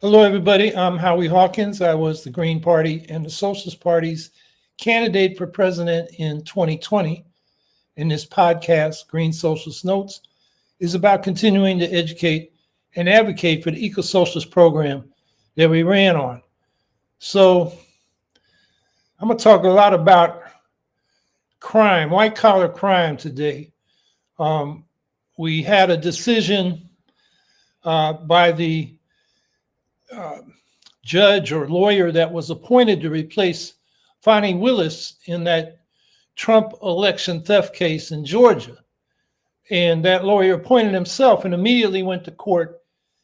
Hello, everybody. I'm Howie Hawkins. I was the Green Party and the Socialist Party's candidate for president in 2020. And this podcast, Green Socialist Notes, is about continuing to educate and advocate for the eco-socialist program that we ran on. So I'm going to talk a lot about crime, white-collar crime today. We had a decision by the judge or lawyer that was appointed to replace Fani Willis in that Trump election theft case in Georgia. And that lawyer appointed himself and immediately went to court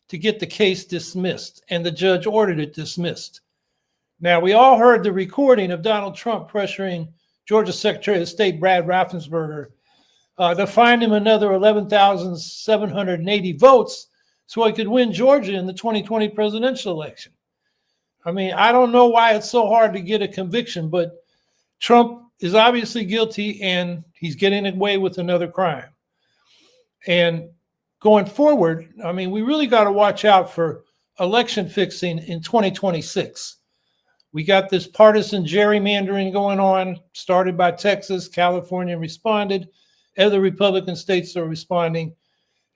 to get the case dismissed. And the judge ordered it dismissed. Now, we all heard the recording of Donald Trump pressuring Georgia Secretary of State Brad Raffensperger to find him another 11,780 votes so he could win Georgia in the 2020 presidential election. I mean, I don't know why it's so hard to get a conviction, but Trump is obviously guilty and he's getting away with another crime. And going forward, I mean, we really got to watch out for election fixing in 2026. We got this partisan gerrymandering going on, started by Texas. California responded. Other Republican states are responding.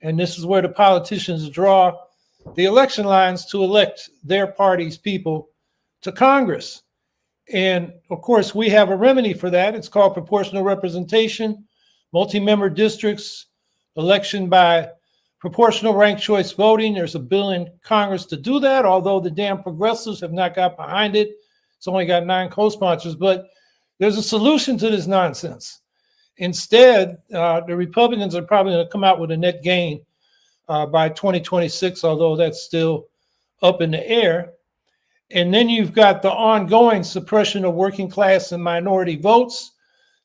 And this is where the politicians draw the election lines to elect their party's people to Congress. And of course, we have a remedy for that. It's called proportional representation, multi-member districts, election by proportional ranked choice voting. There's a bill in Congress to do that, although the damn progressives have not got behind it. It's only got 9 co-sponsors, but there's a solution to this nonsense. Instead, the Republicans are probably going to come out with a net gain by 2026, although that's still up in the air. And then you've got the ongoing suppression of working class and minority votes.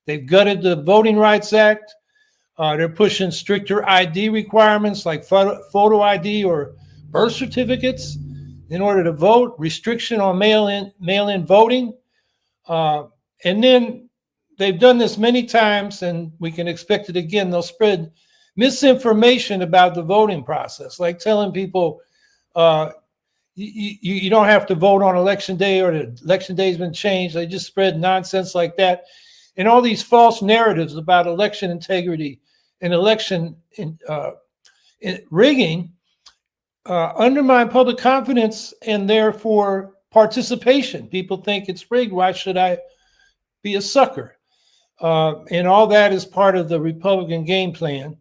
They've gutted the Voting Rights Act. They're pushing stricter ID requirements like photo ID or birth certificates in order to vote, restriction on mail-in voting. And then they've done this many times, and we can expect it again. They'll spread misinformation about the voting process, like telling people you don't have to vote on election day or the election day has been changed. They just spread nonsense like that. And all these false narratives about election integrity and election rigging undermine public confidence and therefore participation. People think it's rigged. Why should I be a sucker? And all that is part of the Republican game plan.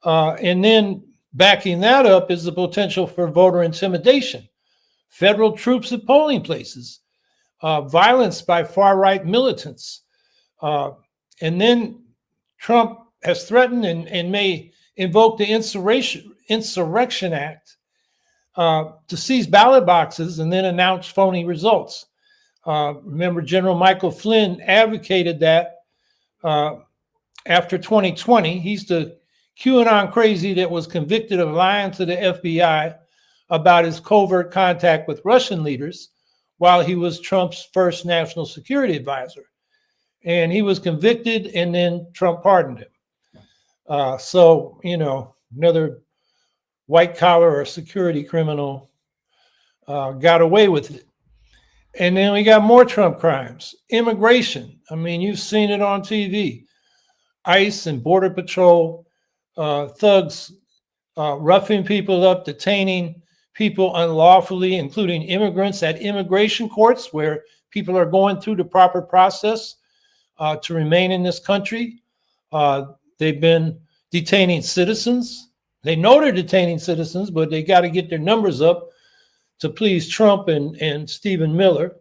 And then backing that up is the potential for voter intimidation, federal troops at polling places, violence by far-right militants. And then Trump has threatened and may invoke the Insurrection Act to seize ballot boxes and then announce phony results. Remember, General Michael Flynn advocated that after 2020. He's the QAnon crazy that was convicted of lying to the FBI about his covert contact with Russian leaders while he was Trump's first national security advisor. And he was convicted and then Trump pardoned him. So, you know, another white collar or security criminal got away with it. And then we got more Trump crimes. Immigration. I mean, you've seen it on TV. ICE and Border Patrol, thugs roughing people up, detaining people unlawfully, including immigrants at immigration courts where people are going through the proper process to remain in this country. They've been detaining citizens. They know they're detaining citizens, but they got to get their numbers up to please Trump and Stephen Miller.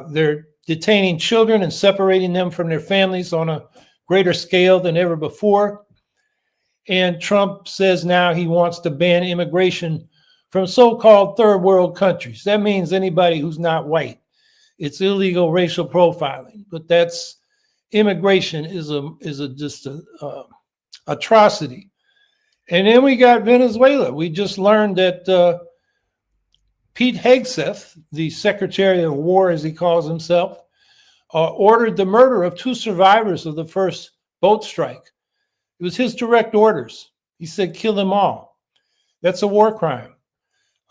They're detaining children and separating them from their families on a greater scale than ever before. And Trump says now he wants to ban immigration from so-called third world countries. That means anybody who's not white. It's illegal racial profiling, but that's immigration is just a atrocity. And then we got Venezuela. We just learned that Pete Hegseth, the Secretary of War, as he calls himself, ordered the murder of 2 survivors of the first boat strike. It was his direct orders. He said, kill them all. That's a war crime.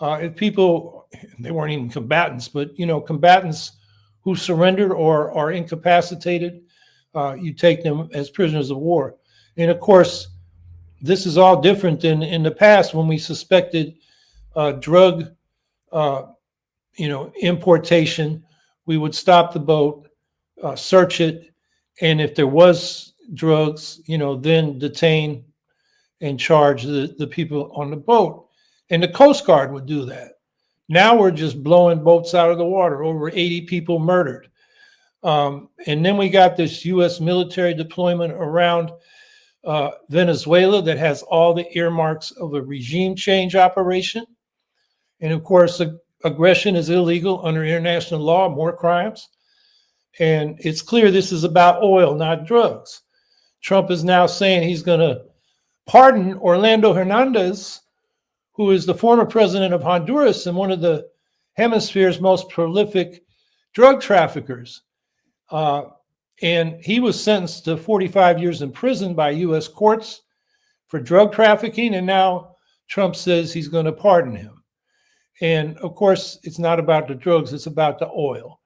If people, they weren't even combatants, but combatants who surrendered or are incapacitated, you take them as prisoners of war. And of course, this is all different than in the past when we suspected drug, importation. We would stop the boat, search it, and if there was drugs, then detain and charge the people on the boat. And the Coast Guard would do that. Now we're just blowing boats out of the water, over 80 people murdered. And then we got this U.S. military deployment around Venezuela that has all the earmarks of a regime change operation. And of course, aggression is illegal under international law, more crimes. And it's clear this is about oil, not drugs. Trump is now saying he's going to pardon Orlando Hernandez, who is the former president of Honduras and one of the hemisphere's most prolific drug traffickers. And he was sentenced to 45 years in prison by U.S. courts for drug trafficking. And now Trump says he's going to pardon him. And of course, it's not about the drugs, it's about the oil.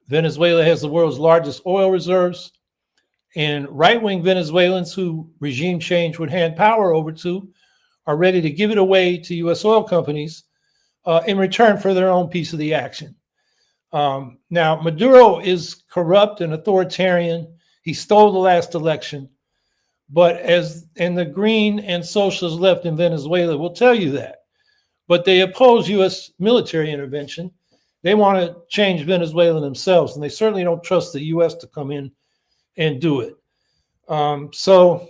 Venezuela has the world's largest oil reserves. And right-wing Venezuelans who regime change would hand power over to are ready to give it away to U.S. oil companies in return for their own piece of the action. Now, Maduro is corrupt and authoritarian. He stole the last election. But the Green and Socialist left in Venezuela will tell you that. But they oppose U.S. military intervention. They want to change Venezuela themselves, and they certainly don't trust the U.S. to come in and do it. So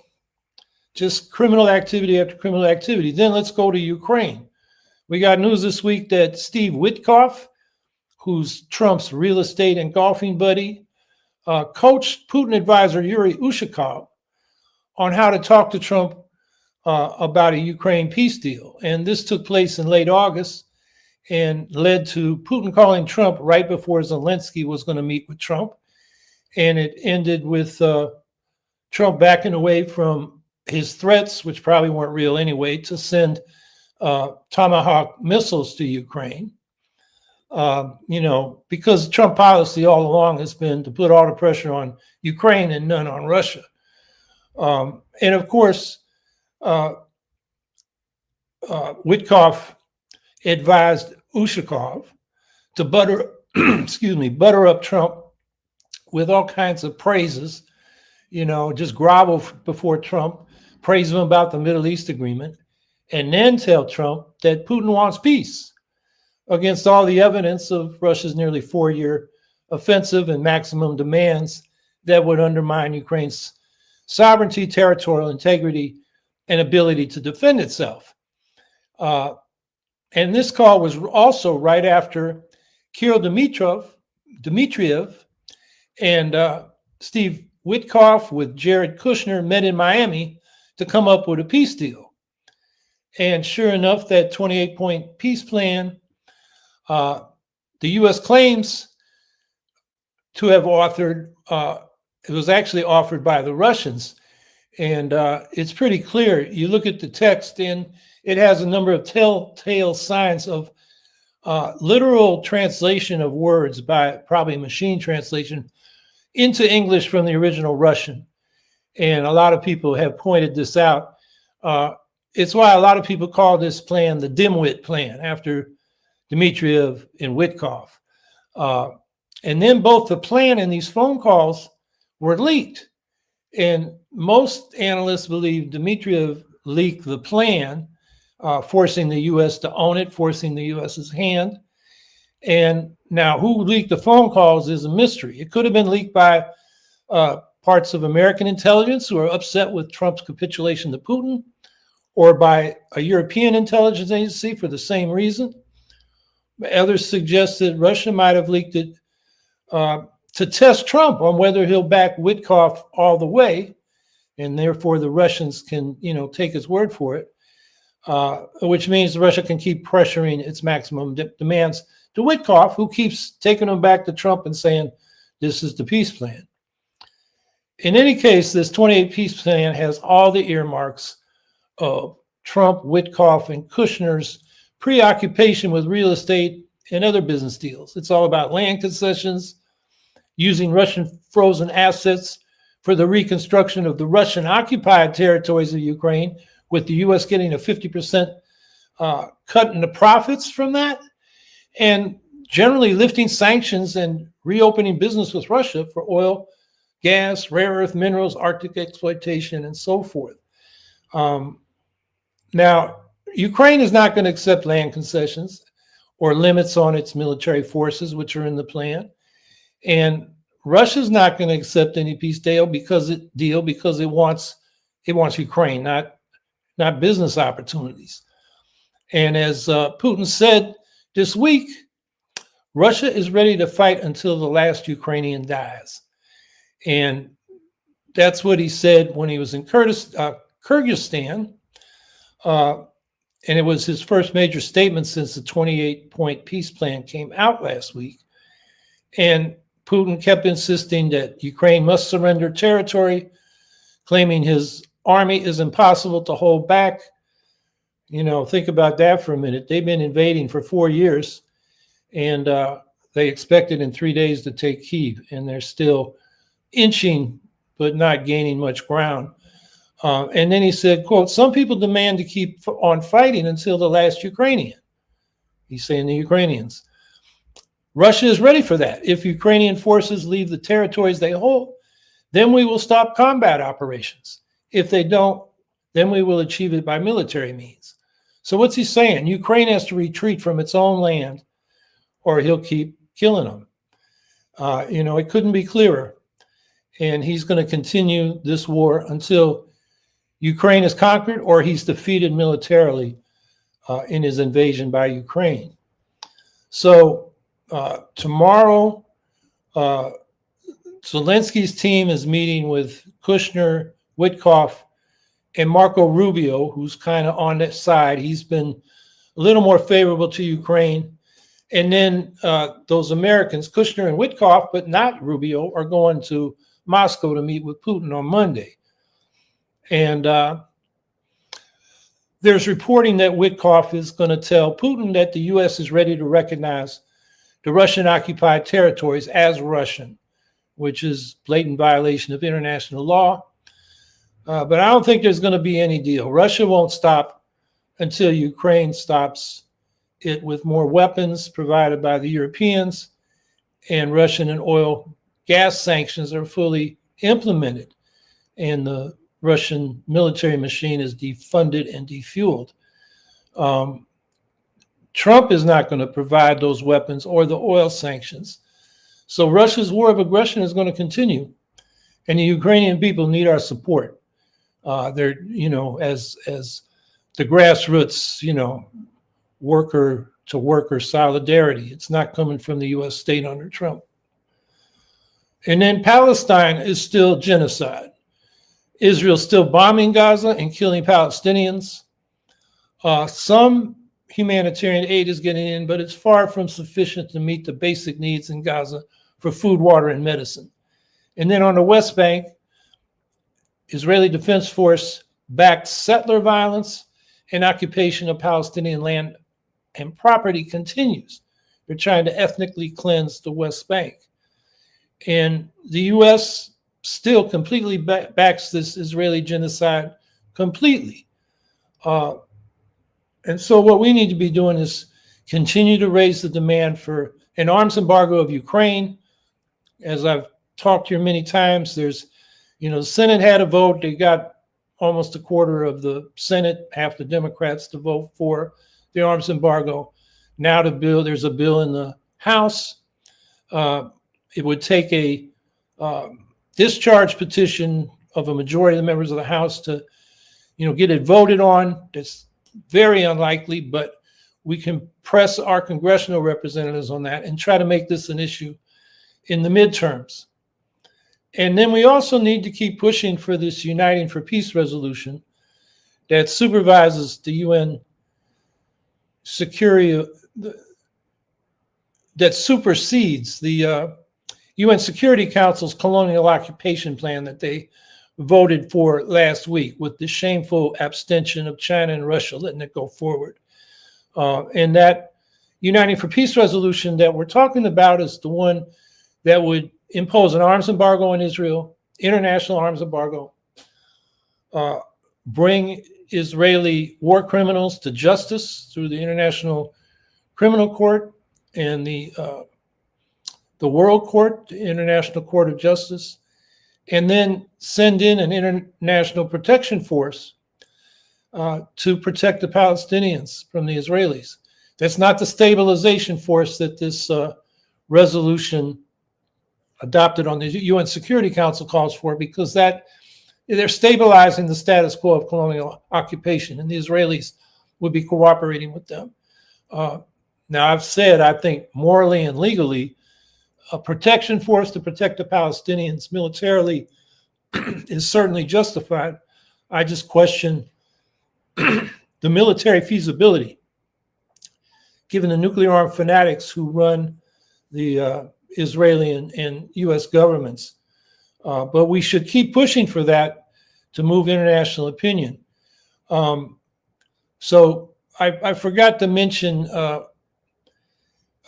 just criminal activity after criminal activity. Then let's go to Ukraine. We got news this week that Steve Witkoff, who's Trump's real estate and golfing buddy, coached Putin advisor Yuri Ushakov on how to talk to Trump about a Ukraine peace deal. And this took place in late August and led to Putin calling Trump right before Zelensky was going to meet with Trump. And it ended with Trump backing away from his threats, which probably weren't real anyway, to send Tomahawk missiles to Ukraine. Because Trump policy all along has been to put all the pressure on Ukraine and none on Russia. And of course, Witkoff advised Ushakov to butter up Trump with all kinds of praises, just grovel before Trump, praise him about the Middle East agreement, and then tell Trump that Putin wants peace against all the evidence of Russia's nearly 4-year offensive and maximum demands that would undermine Ukraine's sovereignty, territorial integrity, and ability to defend itself. And this call was also right after Kirill Dmitriev and Steve Witkoff with Jared Kushner met in Miami to come up with a peace deal. And sure enough, that 28-point peace plan, the U.S. claims to have authored, it was actually offered by the Russians. And it's pretty clear. You look at the text and it has a number of telltale signs of literal translation of words by probably machine translation into English from the original Russian. And a lot of people have pointed this out. It's why a lot of people call this plan the dimwit plan after Dmitriev and Witkoff. And then both the plan and these phone calls were leaked. And most analysts believe Dmitriev leaked the plan, forcing the U.S. to own it, forcing the U.S.'s hand. And now who leaked the phone calls is a mystery. It could have been leaked by parts of American intelligence who are upset with Trump's capitulation to Putin, or by a European intelligence agency for the same reason. Others suggest that Russia might have leaked it to test Trump on whether he'll back Witkoff all the way, and therefore the Russians can, take his word for it, which means Russia can keep pressuring its maximum demands to Witkoff, who keeps taking them back to Trump and saying, this is the peace plan. In any case, this 28 peace plan has all the earmarks of Trump, Witkoff, and Kushner's preoccupation with real estate and other business deals. It's all about land concessions, using Russian frozen assets for the reconstruction of the Russian-occupied territories of Ukraine, with the U.S. getting a 50% cut in the profits from that, and generally lifting sanctions and reopening business with Russia for oil, gas, rare earth minerals, Arctic exploitation, and so forth. Now, Ukraine is not going to accept land concessions or limits on its military forces, which are in the plan. And Russia's not going to accept any peace deal because it wants Ukraine, not business opportunities. And as Putin said this week, Russia is ready to fight until the last Ukrainian dies. And that's what he said when he was in Kyrgyzstan. And it was his first major statement since the 28-point peace plan came out last week. And Putin kept insisting that Ukraine must surrender territory, claiming his army is impossible to hold back. You know, think about that for a minute. They've been invading for 4 years, and they expected in 3 days to take Kyiv, and they're still inching but not gaining much ground. And then he said, quote, "Some people demand to keep on fighting until the last Ukrainian." He's saying the Ukrainians. Russia is ready for that. If Ukrainian forces leave the territories they hold, then we will stop combat operations. If they don't, then we will achieve it by military means. So what's he saying? Ukraine has to retreat from its own land, or he'll keep killing them. It couldn't be clearer. And he's going to continue this war until Ukraine is conquered or he's defeated militarily in his invasion by Ukraine. So tomorrow, Zelensky's team is meeting with Kushner, Witkoff, and Marco Rubio, who's kind of on that side. He's been a little more favorable to Ukraine. And then those Americans, Kushner and Witkoff, but not Rubio, are going to Moscow to meet with Putin on Monday. And there's reporting that Witkoff is going to tell Putin that the U.S. is ready to recognize the Russian-occupied territories as Russian, which is blatant violation of international law. But I don't think there's going to be any deal. Russia won't stop until Ukraine stops it with more weapons provided by the Europeans, and Russian and oil gas sanctions are fully implemented, and the Russian military machine is defunded and defueled. Trump is not going to provide those weapons or the oil sanctions. So Russia's war of aggression is going to continue, and the Ukrainian people need our support. They're, as the grassroots, worker to worker solidarity. It's not coming from the U.S. state under Trump. And then Palestine is still genocide. Israel's still bombing Gaza and killing Palestinians. Some humanitarian aid is getting in, but it's far from sufficient to meet the basic needs in Gaza for food, water, and medicine. And then on the West Bank, Israeli Defense Force backed settler violence and occupation of Palestinian land and property continues. They're trying to ethnically cleanse the West Bank. And the U.S. still completely backs this Israeli genocide completely. And so what we need to be doing is continue to raise the demand for an arms embargo of Ukraine. As I've talked here many times, there's, the Senate had a vote. They got almost a quarter of the Senate, half the Democrats, to vote for the arms embargo. Now there's a bill in the House. It would take a discharge petition of a majority of the members of the House to, get it voted on. It's very unlikely, but we can press our congressional representatives on that and try to make this an issue in the midterms. And then we also need to keep pushing for this Uniting for Peace resolution that supervises the UN security, that supersedes the UN Security Council's colonial occupation plan that they voted for last week, with the shameful abstention of China and Russia letting it go forward. And that Uniting for Peace resolution that we're talking about is the one that would impose an arms embargo on Israel, international arms embargo, bring Israeli war criminals to justice through the International Criminal Court and the World Court, the International Court of Justice, and then send in an international protection force to protect the Palestinians from the Israelis. That's not the stabilization force that this resolution adopted on the UN Security Council calls for, because that they're stabilizing the status quo of colonial occupation, and the Israelis would be cooperating with them. Now, I've said, I think morally and legally, a protection force to protect the Palestinians militarily is certainly justified. I just question the military feasibility, given the nuclear armed fanatics who run the Israeli and U.S. governments. But we should keep pushing for that to move international opinion. So I forgot to mention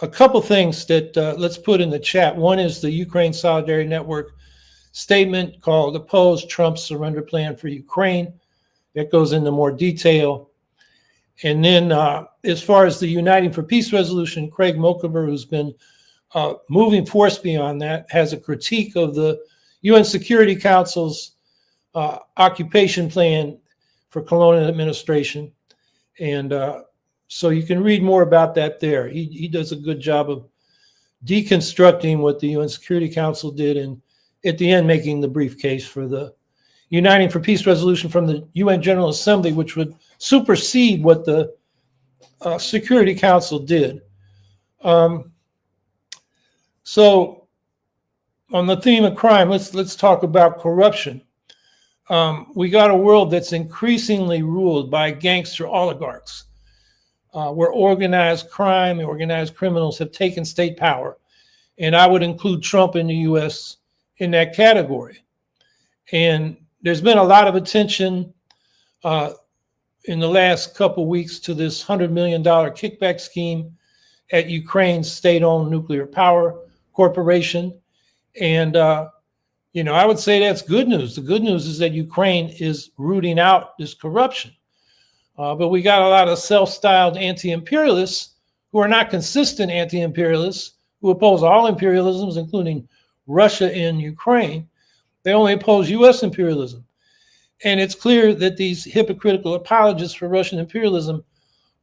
a couple things that let's put in the chat. One is the Ukraine Solidarity Network statement called Oppose Trump's Surrender Plan for Ukraine. That goes into more detail. And then as far as the Uniting for Peace resolution, Craig Mokaber, who's been moving force beyond that, has a critique of the UN Security Council's occupation plan for colonial administration. And so you can read more about that there. He does a good job of deconstructing what the UN Security Council did, and at the end making the brief case for the Uniting for Peace resolution from the UN General Assembly, which would supersede what the Security Council did. So on the theme of crime, let's talk about corruption. We got a world that's increasingly ruled by gangster oligarchs, where organized crime and organized criminals have taken state power. And I would include Trump in the US in that category. And there's been a lot of attention in the last couple of weeks to this $100 million kickback scheme at Ukraine's state-owned nuclear power corporation. And, I would say that's good news. The good news is that Ukraine is rooting out this corruption. But we got a lot of self-styled anti-imperialists who are not consistent anti-imperialists, who oppose all imperialisms, including Russia and Ukraine. They only oppose U.S. imperialism. And it's clear that these hypocritical apologists for Russian imperialism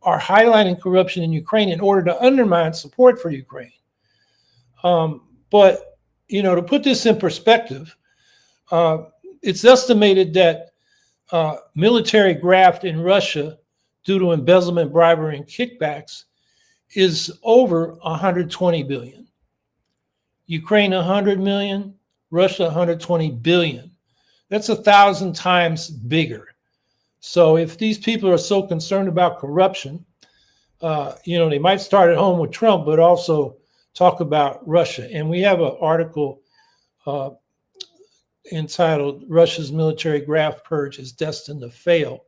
are highlighting corruption in Ukraine in order to undermine support for Ukraine. But, to put this in perspective, it's estimated that military graft in Russia due to embezzlement, bribery, and kickbacks is over 120 billion. Ukraine 100 million, Russia 120 billion. That's 1,000 times bigger. So if these people are so concerned about corruption, they might start at home with Trump, but also talk about Russia. And we have an article entitled "Russia's Military Graft Purge is Destined to Fail."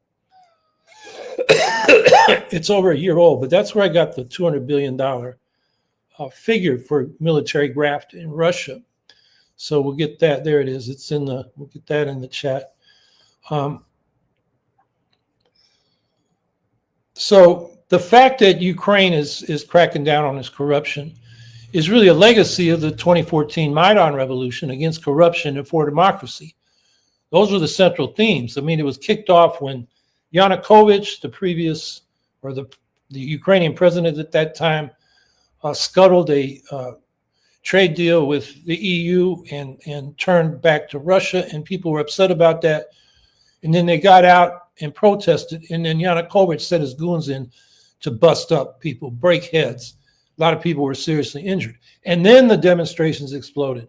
It's over a year old, but that's where I got the $200 billion figure for military graft in Russia. So we'll get that. There it is. We'll get that in the chat. So the fact that Ukraine is cracking down on this corruption is really a legacy of the 2014 Maidan revolution against corruption and for democracy. Those were the central themes. I mean, it was kicked off when Yanukovych, the Ukrainian president at that time, scuttled a trade deal with the EU and turned back to Russia, and people were upset about that. And then they got out and protested, and then Yanukovych set his goons in to bust up people, break heads. A lot of people were seriously injured. And then the demonstrations exploded.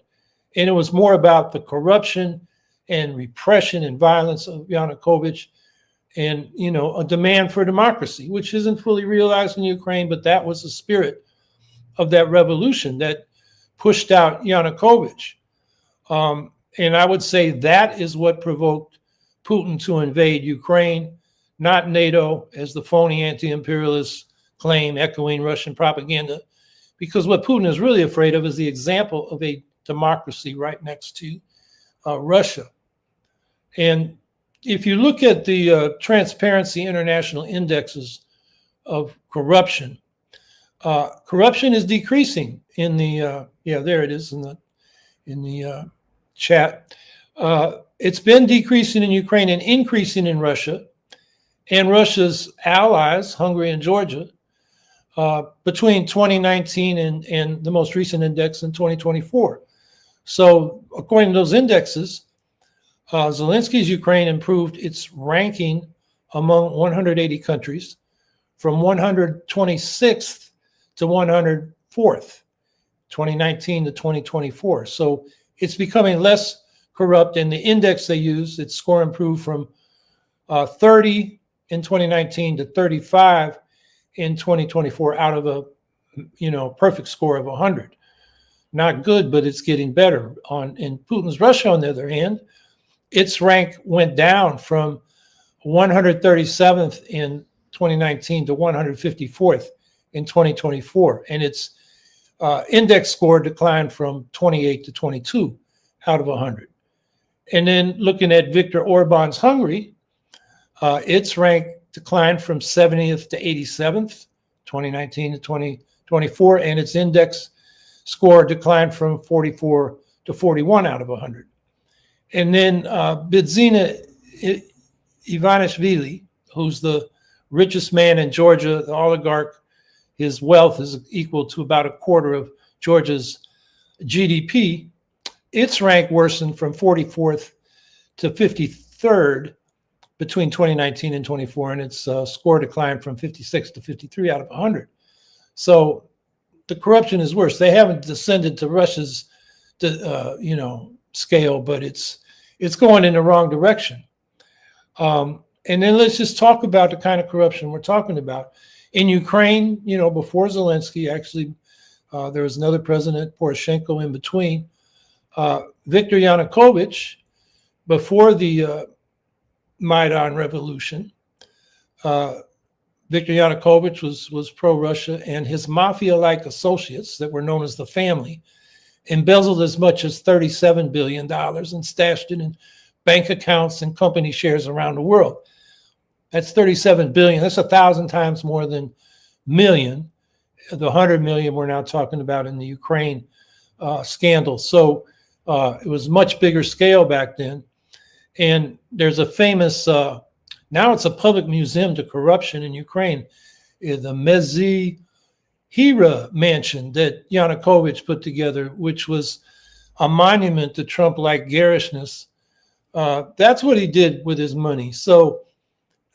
And it was more about the corruption and repression and violence of Yanukovych and, a demand for democracy, which isn't fully realized in Ukraine, but that was the spirit of that revolution that pushed out Yanukovych. And I would say that is what provoked Putin to invade Ukraine, not NATO, as the phony anti-imperialists claim echoing Russian propaganda, because what Putin is really afraid of is the example of a democracy right next to Russia. And if you look at the Transparency International indexes of corruption, corruption is decreasing in the there it is in the chat. It's been decreasing in Ukraine and increasing in Russia and Russia's allies, Hungary and Georgia, between 2019 and the most recent index in 2024. So according to those indexes, Zelensky's Ukraine improved its ranking among 180 countries from 126th to 104th, 2019 to 2024. So it's becoming less corrupt, and the index they use, its score improved from 30 in 2019 to 35 in 2024 out of a perfect score of 100. Not good, but it's getting better. In Putin's Russia, on the other hand, its rank went down from 137th in 2019 to 154th in 2024. And its index score declined from 28 to 22 out of 100. And then looking at Viktor Orban's Hungary, its rank declined from 70th to 87th, 2019 to 2024, and its index score declined from 44 to 41 out of 100. And then Bidzina Ivanishvili, who's the richest man in Georgia, the oligarch, his wealth is equal to about a quarter of Georgia's GDP. Its rank worsened from 44th to 53rd between 2019 and 24, and its score declined from 56 to 53 out of 100. So the corruption is worse. They haven't descended to Russia's, scale, but it's going in the wrong direction. And then let's just talk about the kind of corruption we're talking about. In Ukraine, before Zelensky, actually, there was another president, Poroshenko, in between. Viktor Yanukovych, before the Maidan revolution, Viktor Yanukovych was pro-Russia, and his mafia-like associates that were known as the family embezzled as much as $37 billion and stashed it in bank accounts and company shares around the world. That's 37 billion. That's 1,000 times more than million, the 100 million we're now talking about in the Ukraine scandal. So it was much bigger scale back then. And there's a famous, now it's a public museum to corruption in Ukraine, the Mezhira mansion that Yanukovych put together, which was a monument to Trump-like garishness. That's what he did with his money. So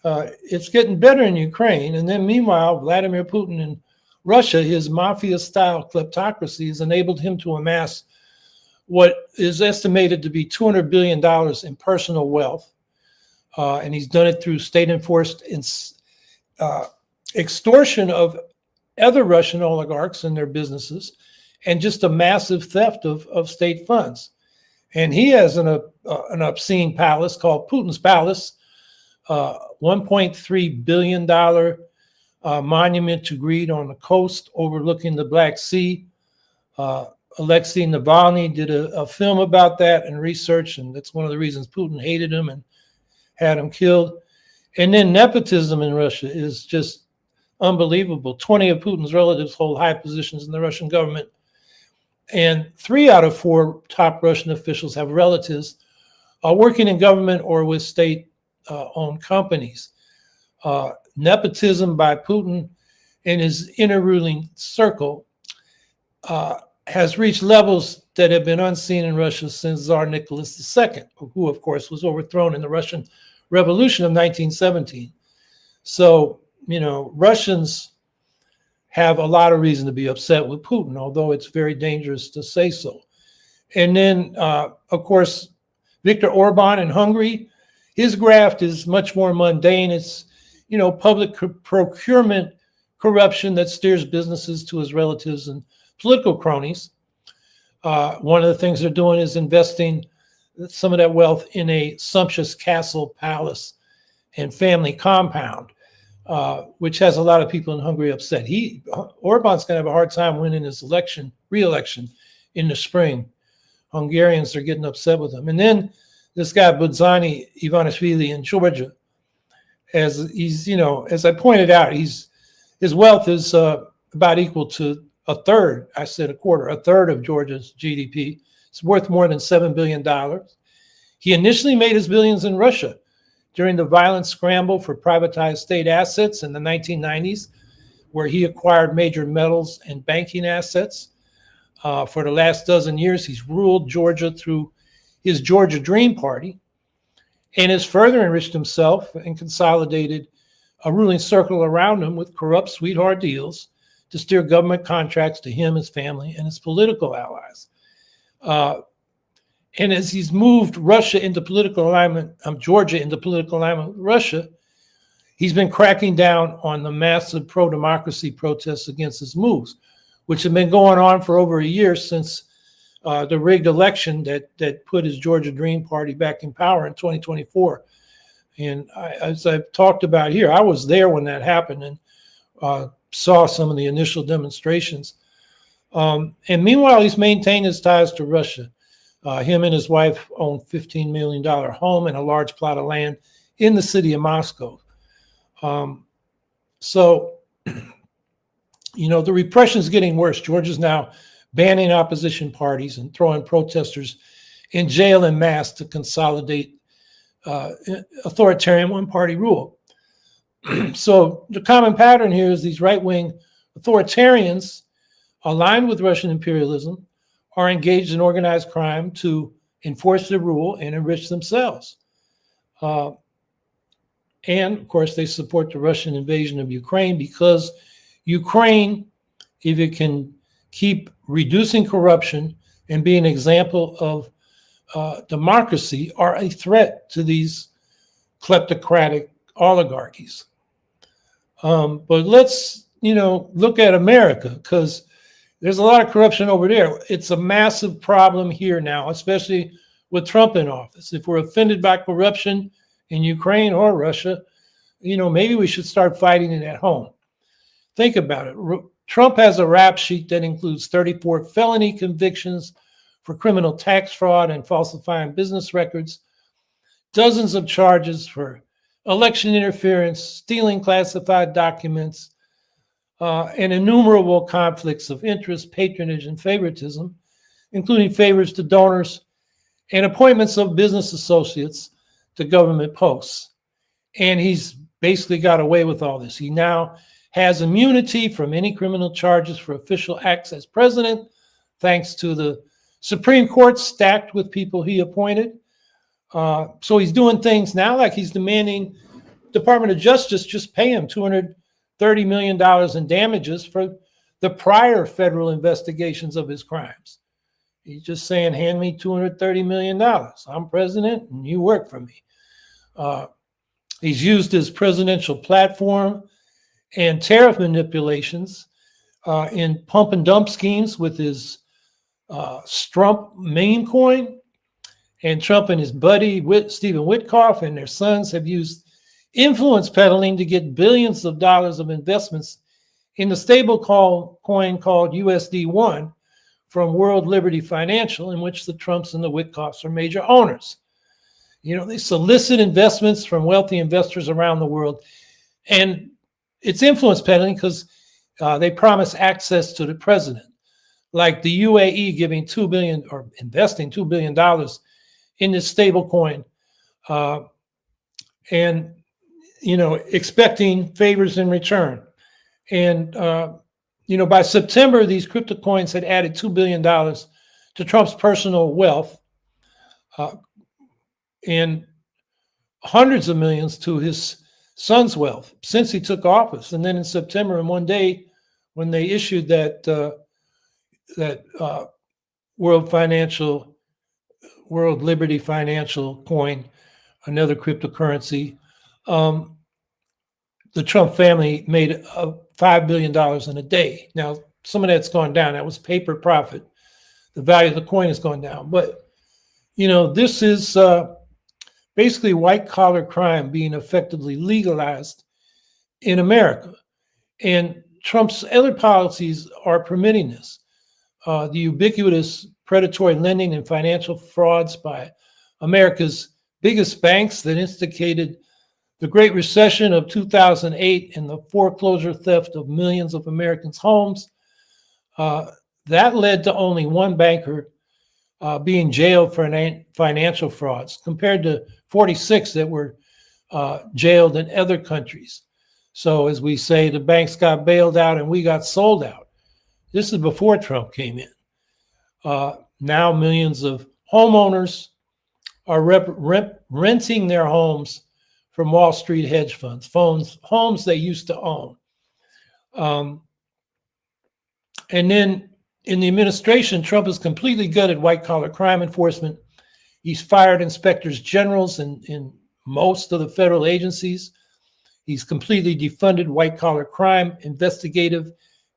it's getting better in Ukraine. And then meanwhile, Vladimir Putin in Russia, his mafia-style kleptocracy has enabled him to amass what is estimated to be $200 billion in personal wealth. And he's done it through state-enforced extortion of other Russian oligarchs and their businesses, and just a massive theft of state funds. And he has an obscene palace called Putin's Palace, $1.3 billion monument to greed on the coast overlooking the Black Sea. Alexei Navalny did a film about that and research, and that's one of the reasons Putin hated him and had him killed. And then nepotism in Russia is just unbelievable. 20 of Putin's relatives hold high positions in the Russian government, and 3 out of 4 top Russian officials have relatives working in government or with state-owned companies. Nepotism by Putin and his inner ruling circle has reached levels that have been unseen in Russia since Tsar Nicholas II, who, of course, was overthrown in the Russian Revolution of 1917. So, Russians have a lot of reason to be upset with Putin, although it's very dangerous to say so. And then, of course, Viktor Orban in Hungary, his graft is much more mundane. It's, public procurement corruption that steers businesses to his relatives and political cronies. One of the things they're doing is investing some of that wealth in a sumptuous castle, palace, and family compound, which has a lot of people in Hungary upset. Orban's going to have a hard time winning his re-election in the spring. Hungarians are getting upset with him. And then this guy Budzani Ivanishvili in Georgia, as he's, as I pointed out, his wealth is about equal to a third of Georgia's GDP. It's worth more than $7 billion. He initially made his billions in Russia during the violent scramble for privatized state assets in the 1990s, where he acquired major metals and banking assets. For the last dozen years, he's ruled Georgia through his Georgia Dream Party and has further enriched himself and consolidated a ruling circle around him with corrupt sweetheart deals to steer government contracts to him, his family, and his political allies. And as he's moved Georgia into political alignment with Russia, he's been cracking down on the massive pro-democracy protests against his moves, which have been going on for over a year since the rigged election that put his Georgia Dream Party back in power in 2024. And as I've talked about here, I was there when that happened and saw some of the initial demonstrations. And meanwhile, he's maintained his ties to Russia. Him and his wife own $15 million home and a large plot of land in the city of Moscow. So, the repression is getting worse. Georgia's now banning opposition parties and throwing protesters in jail en masse to consolidate authoritarian one-party rule. So the common pattern here is these right-wing authoritarians aligned with Russian imperialism are engaged in organized crime to enforce their rule and enrich themselves. And of course, they support the Russian invasion of Ukraine because Ukraine, if it can keep reducing corruption and be an example of democracy, are a threat to these kleptocratic oligarchies. But let's, look at America, because there's a lot of corruption over there. It's a massive problem here now, especially with Trump in office. If we're offended by corruption in Ukraine or Russia, maybe we should start fighting it at home. Think about it. Trump has a rap sheet that includes 34 felony convictions for criminal tax fraud and falsifying business records, dozens of charges for election interference, stealing classified documents, and innumerable conflicts of interest, patronage, and favoritism, including favors to donors and appointments of business associates to government posts. And he's basically got away with all this. He now has immunity from any criminal charges for official acts as president, thanks to the Supreme Court stacked with people he appointed. So he's doing things now like he's demanding Department of Justice just pay him $230 million in damages for the prior federal investigations of his crimes. He's just saying, hand me $230 million. I'm president and you work for me. He's used his presidential platform and tariff manipulations in pump and dump schemes with his Strump meme coin. And Trump and his buddy Stephen Witkoff and their sons have used influence peddling to get billions of dollars of investments in the stable coin called USD1 from World Liberty Financial, in which the Trumps and the Witkoffs are major owners. They solicit investments from wealthy investors around the world. And it's influence peddling because they promise access to the president, like the UAE giving $2 billion or investing $2 billion in this stable coin, and expecting favors in return. And by September, these crypto coins had added $2 billion to Trump's personal wealth, and hundreds of millions to his son's wealth since he took office. And then in September, in one day, when they issued that World Liberty Financial coin, another cryptocurrency, the Trump family made $5 billion in a day. Now, some of that's gone down. That was paper profit. The value of the coin has gone down. But, this is basically white-collar crime being effectively legalized in America. And Trump's other policies are permitting this. The ubiquitous predatory lending and financial frauds by America's biggest banks that instigated the Great Recession of 2008 and the foreclosure theft of millions of Americans' homes, that led to only one banker being jailed for financial frauds, compared to 46 that were jailed in other countries. So, as we say, the banks got bailed out and we got sold out. This is before Trump came in. Now, millions of homeowners are renting their homes from Wall Street hedge funds, homes they used to own. And then in the administration, Trump has completely gutted white-collar crime enforcement. He's fired inspectors generals in most of the federal agencies. He's completely defunded white-collar crime, investigative,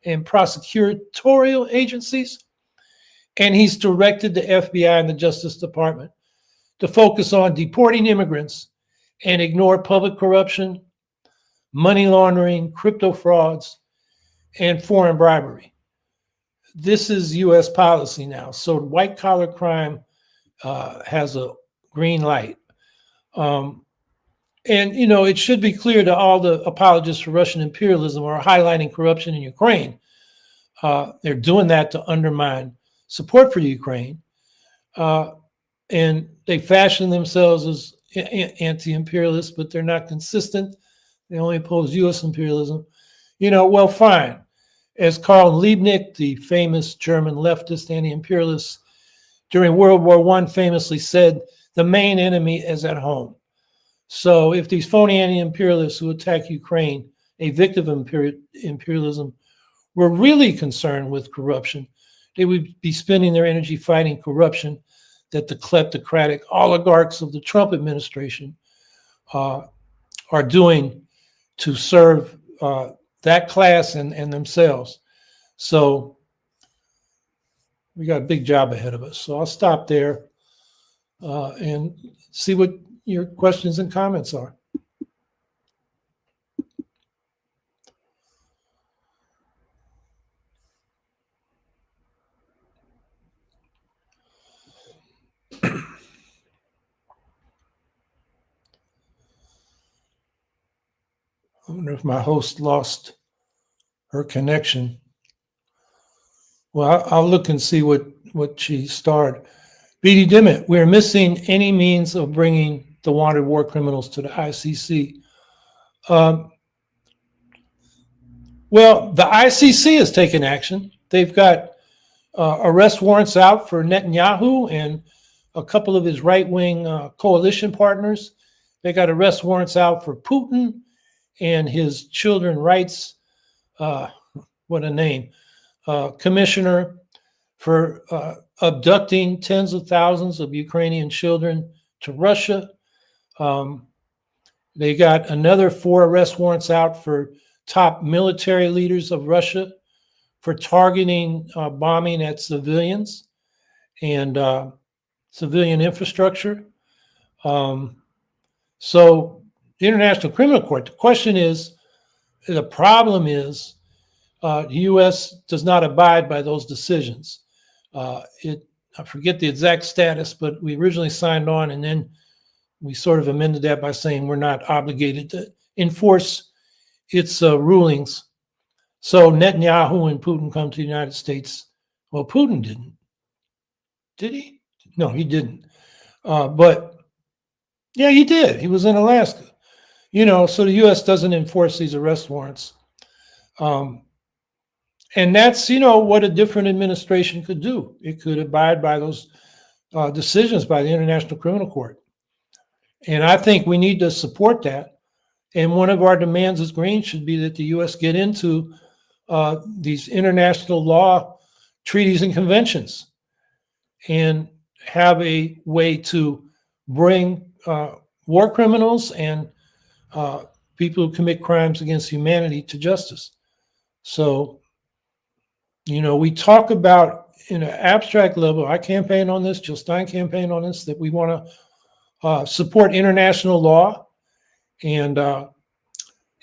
and prosecutorial agencies. And he's directed the FBI and the Justice Department to focus on deporting immigrants and ignore public corruption, money laundering, crypto frauds, and foreign bribery. This is U.S. policy now. So white-collar crime has a green light. And, you know, it should be clear to all the apologists for Russian imperialism or highlighting corruption in Ukraine. They're doing that to undermine support for Ukraine. And they fashion themselves as anti-imperialists, but they're not consistent. They only oppose U.S. imperialism. You know, well, fine. As Karl Liebknecht, the famous German leftist anti-imperialist during World War I famously said, the main enemy is at home. So if these phony anti-imperialists who attack Ukraine, a victim of imperialism, were really concerned with corruption, they would be spending their energy fighting corruption that the kleptocratic oligarchs of the Trump administration are doing to serve that class and themselves. So we got a big job ahead of us. So I'll stop there and see what your questions and comments are. I wonder if my host lost her connection. Well, I'll look and see what she starred. B.D. Dimmitt, we're missing any means of bringing the wanted war criminals to the ICC. Well, the ICC has taken action. They've got arrest warrants out for Netanyahu and a couple of his right-wing coalition partners. They got arrest warrants out for Putin and his children's rights, what a name, commissioner, for abducting tens of thousands of Ukrainian children to Russia. They got another 4 arrest warrants out for top military leaders of Russia for targeting bombing at civilians and civilian infrastructure. So the International Criminal Court, the question is, the problem is the U.S. does not abide by those decisions. I forget the exact status, but we originally signed on and then we sort of amended that by saying we're not obligated to enforce its rulings. So Netanyahu and Putin come to the United States. Well, Putin didn't. Did he? No, he didn't. But yeah, he did. He was in Alaska. You know, so the U.S. doesn't enforce these arrest warrants. And that's, you know, what a different administration could do. It could abide by those decisions by the International Criminal Court. And I think we need to support that. And one of our demands as Greens should be that the U.S. get into these international law treaties and conventions and have a way to bring war criminals and people who commit crimes against humanity to justice. So, you know, we talk about in an abstract level, I campaign on this, Jill Stein campaign on this, that we want to support international law and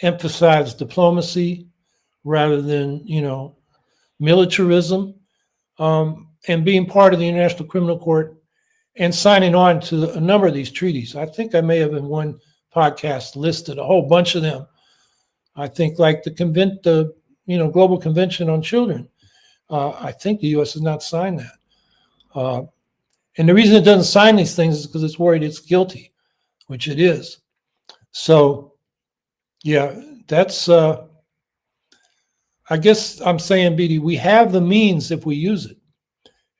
emphasize diplomacy rather than, militarism, and being part of the International Criminal Court and signing on to a number of these treaties. I think I may have in one podcast listed a whole bunch of them. I think like the Global Convention on Children. I think the U.S. has not signed that. And the reason it doesn't sign these things is because it's worried it's guilty, which it is. So, yeah, that's, I guess I'm saying, BD, we have the means if we use it.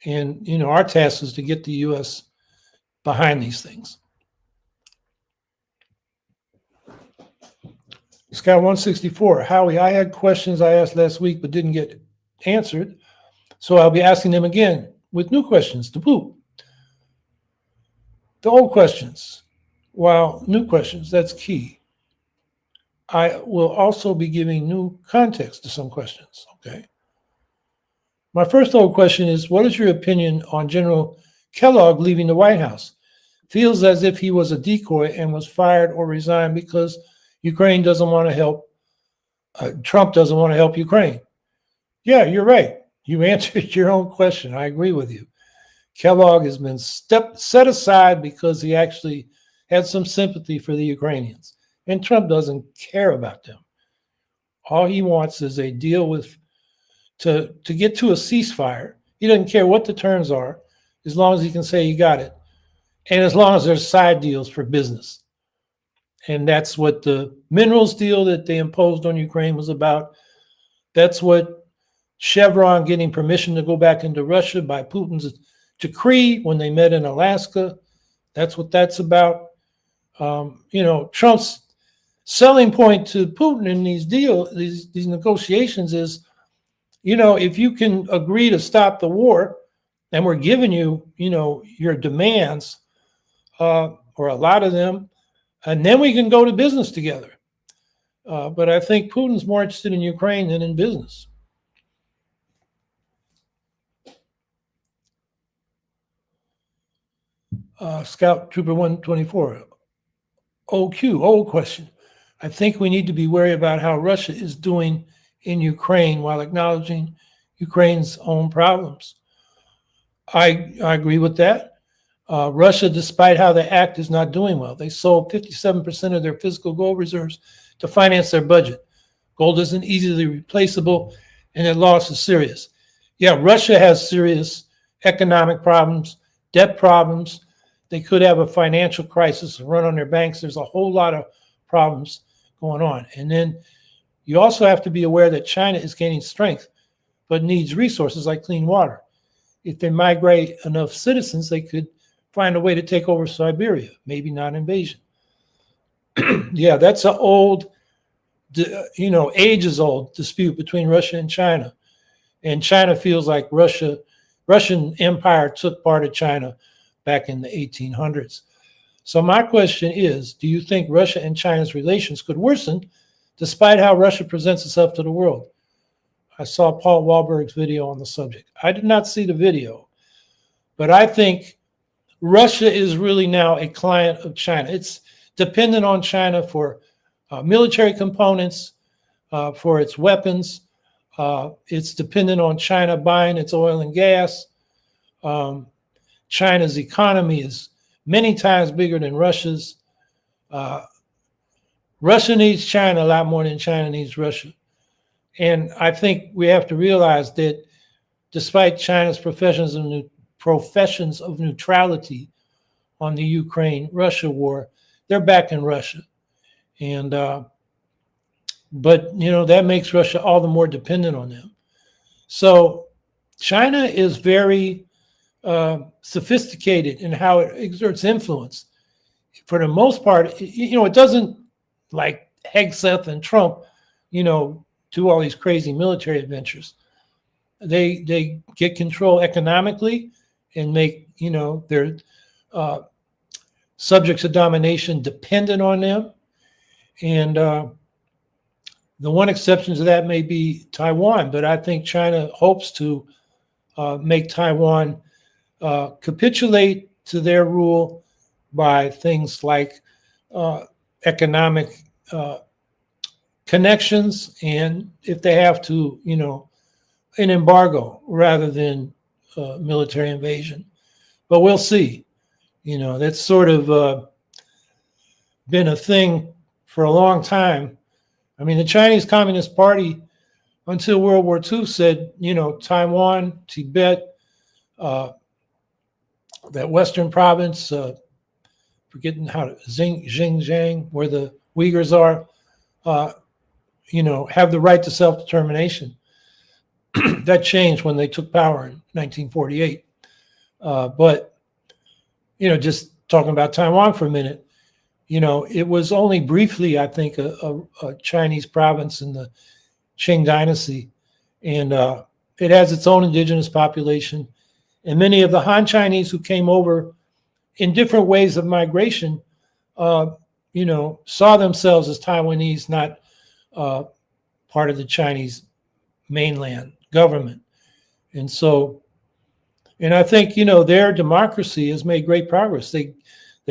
And, our task is to get the U.S. behind these things. Scout 164, Howie, I had questions I asked last week but didn't get answered. So I'll be asking them again with new questions to boot. The old questions, while new questions, that's key. I will also be giving new context to some questions, okay? My first old question is, what is your opinion on General Kellogg leaving the White House? Feels as if he was a decoy and was fired or resigned because Ukraine doesn't want to help, Trump doesn't want to help Ukraine. Yeah, you're right. You answered your own question. I agree with you. Kellogg has been set aside because he actually had some sympathy for the Ukrainians. And Trump doesn't care about them. All he wants is a deal to get to a ceasefire. He doesn't care what the terms are, as long as he can say he got it. And as long as there's side deals for business. And that's what the minerals deal that they imposed on Ukraine was about. That's what Chevron getting permission to go back into Russia by Putin's decree when they met in Alaska. That's what that's about. Trump's selling point to Putin in these negotiations is, if you can agree to stop the war, and we're giving you, your demands, or a lot of them, and then we can go to business together. But I think Putin's more interested in Ukraine than in business. Scout Trooper 124. old question. I think we need to be wary about how Russia is doing in Ukraine while acknowledging Ukraine's own problems. I agree with that. Russia, despite how they act, is not doing well. They sold 57% of their physical gold reserves to finance their budget. Gold isn't easily replaceable, and their loss is serious. Yeah, Russia has serious economic problems, debt problems. They could have a financial crisis run on their banks. There's a whole lot of problems going on. And then you also have to be aware that China is gaining strength, but needs resources like clean water. If they migrate enough citizens, they could find a way to take over Siberia, maybe not invasion. Yeah, that's an old, ages old dispute between Russia and China. And China feels like Russian empire took part of China back in the 1800s. So my question is, do you think Russia and China's relations could worsen despite how Russia presents itself to the world? I saw Paul Wahlberg's video on the subject. I did not see the video, but I think Russia is really now a client of China. It's dependent on China for military components, for its weapons. It's dependent on China buying its oil and gas. China's economy is many times bigger than Russia's. Russia needs China a lot more than China needs Russia. And I think we have to realize that despite China's professions of neutrality on the Ukraine-Russia war, they're back in Russia. And but that makes Russia all the more dependent on them. So China is very sophisticated in how it exerts influence. For the most part, it doesn't like Hegseth and Trump, do all these crazy military adventures. They get control economically and make their subjects of domination dependent on them. And the one exception to that may be Taiwan, but I think China hopes to make Taiwan capitulate to their rule by things like economic connections, and if they have to, an embargo rather than military invasion. But we'll see. That's sort of been a thing for a long time. I mean, the Chinese Communist Party, until World War II, said, Taiwan, Tibet, that Western province, forgetting how to, Xinjiang, where the Uyghurs are, have the right to self-determination. That changed when they took power in 1948. But, just talking about Taiwan for a minute, it was only briefly, I think, a Chinese province in the Qing dynasty. And it has its own indigenous population. And many of the Han Chinese who came over in different ways of migration, saw themselves as Taiwanese, not part of the Chinese mainland government. And so, and I think, their democracy has made great progress. They